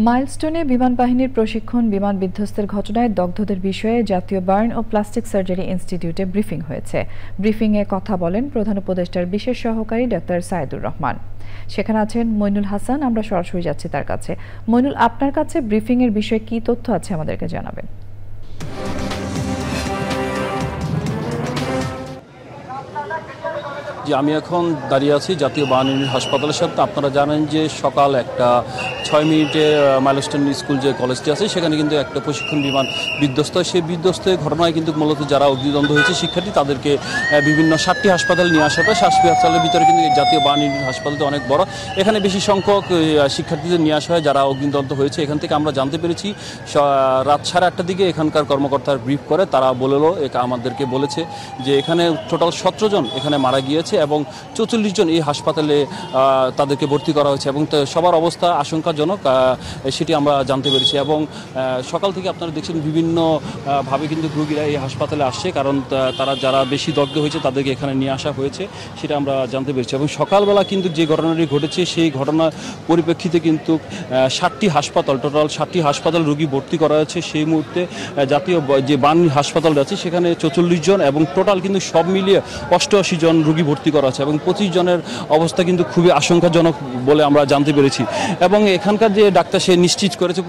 মাইলস্টোনে বিমান বাহিনীর প্রশিক্ষণ বিমান বিধ্বস্তের ঘটনায় দগ্ধদের বিষয়ে জাতীয় বার্ন ও প্লাস্টিক সার্জারি ইনস্টিটিউটে ব্রিফিং হয়েছে। ব্রিফিংয়ে কথা বলেন প্রধান উপদেষ্টার বিশেষ সহকারী ডাক্তার সাইদুর রহমান। সেখানে আছেন মইনুল হাসান। আমরা সরাসরি যাচ্ছি তার কাছে। মইনুল, আপনার কাছে ব্রিফিংয়ের বিষয়ে কি তথ্য আছে আমাদেরকে জানাবেন। যে আমি এখন দাঁড়িয়ে আছি জাতীয় বাহিনীর হাসপাতালের সাথে। আপনারা জানেন যে সকাল 6 মিনিটে মাইলস্টোন স্কুল যে কলেজটি আছে সেখানে কিন্তু একটা প্রশিক্ষণ বিমান বিধ্বস্ত হয়। সেই বিধ্বস্তের ঘটনায় কিন্তু মূলত যারা অগ্নিদগ্ধ হয়েছে শিক্ষার্থী তাদেরকে বিভিন্ন 7টি হাসপাতালে নিয়ে আসা হয়। 7টি হাসপাতালের ভিতরে কিন্তু জাতীয় বাহিনীর হাসপাতালটি অনেক বড়। এখানে বেশি সংখ্যক শিক্ষার্থীদের নিয়ে আসা হয় যারা অগ্নিদগ্ধ হয়েছে। এখান থেকে আমরা জানতে পেরেছি রাত 8:30টার দিকে এখানকার কর্মকর্তারা ব্রিফ করে। তারা আমাদেরকে বলেছে যে এখানে টোটাল 17 জন এখানে মারা গিয়েছে এবং 44 জন এই হাসপাতালে তাদেরকে ভর্তি করা হয়েছে এবং সবার অবস্থা আশঙ্কাজনক, সেটি আমরা জানতে পেরেছি। এবং সকাল থেকে আপনারা দেখছেন বিভিন্নভাবে কিন্তু রোগীরা এই হাসপাতালে আসছে, কারণ তারা যারা বেশি দগ্ধ হয়েছে তাদেরকে এখানে নিয়ে আসা হয়েছে, সেটা আমরা জানতে পেরেছি। এবং সকালবেলা কিন্তু যে ঘটনাটি ঘটেছে সেই ঘটনার পরিপ্রেক্ষিতে কিন্তু 7টি হাসপাতাল, টোটাল 7টি হাসপাতাল রোগী ভর্তি করা হয়েছে। সেই মুহূর্তে জাতীয় যে বাহিনীর হাসপাতাল আছে সেখানে 44 জন এবং টোটাল কিন্তু সব মিলিয়ে 88 জন রোগী ভর্তি করা আছে এবং 25 জনের অবস্থা কিন্তু খুবই আশঙ্কাজনক বলে আমরা জানতে পেরেছি। এবং এখানকার যে ডাক্তার সে নিশ্চিত করেছে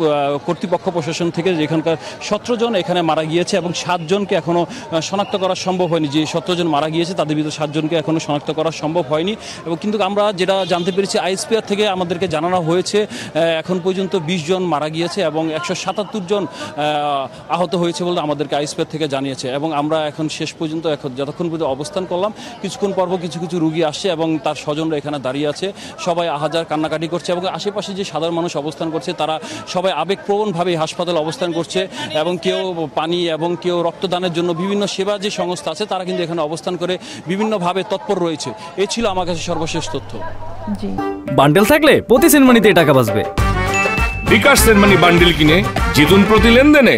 কর্তৃপক্ষ প্রশাসন থেকে যে এখানকার 17 জন এখানে মারা গিয়েছে এবং 7 জনকে এখনও শনাক্ত করা সম্ভব হয়নি। যে 17 জন মারা গিয়েছে তাদের ভিতরে 7 জনকে এখনও শনাক্ত করা সম্ভব হয়নি। এবং কিন্তু আমরা যেটা জানতে পেরেছি আইএসপিআর থেকে আমাদেরকে জানানো হয়েছে এখন পর্যন্ত 20 জন মারা গিয়েছে এবং 177 জন আহত হয়েছে বলে আমাদেরকে আইএসপিআর থেকে জানিয়েছে। এবং আমরা এখন শেষ পর্যন্ত যতক্ষণ পর্যন্ত অবস্থান করলাম, কিছুক্ষণ পর কিছু কিছু রোগী আসছে এবং তার স্বজনরা এখানে দাঁড়িয়ে আছে, সবাই আহাজার কান্নাকাটি করছে এবং আশেপাশে যে সাধারণ মানুষ অবস্থান করছে তারা সবাই আবেগপ্রবণভাবে হাসপাতালে অবস্থান করছে এবং কেউ পানি এবং কেউ রক্তদানের জন্য বিভিন্ন সেবা যে সংস্থা আছে তারা কিন্তু এখানে অবস্থান করে বিভিন্নভাবে তৎপর রয়েছে। এই ছিল আমার কাছে সর্বশেষ তথ্য। বান্ডেল থাকলে প্রতি সেনমানিতে টাকা বাঁচবে। বিকাশ সেনমানি বান্ডেল কিনে জিতুন প্রতি লেনদেনে।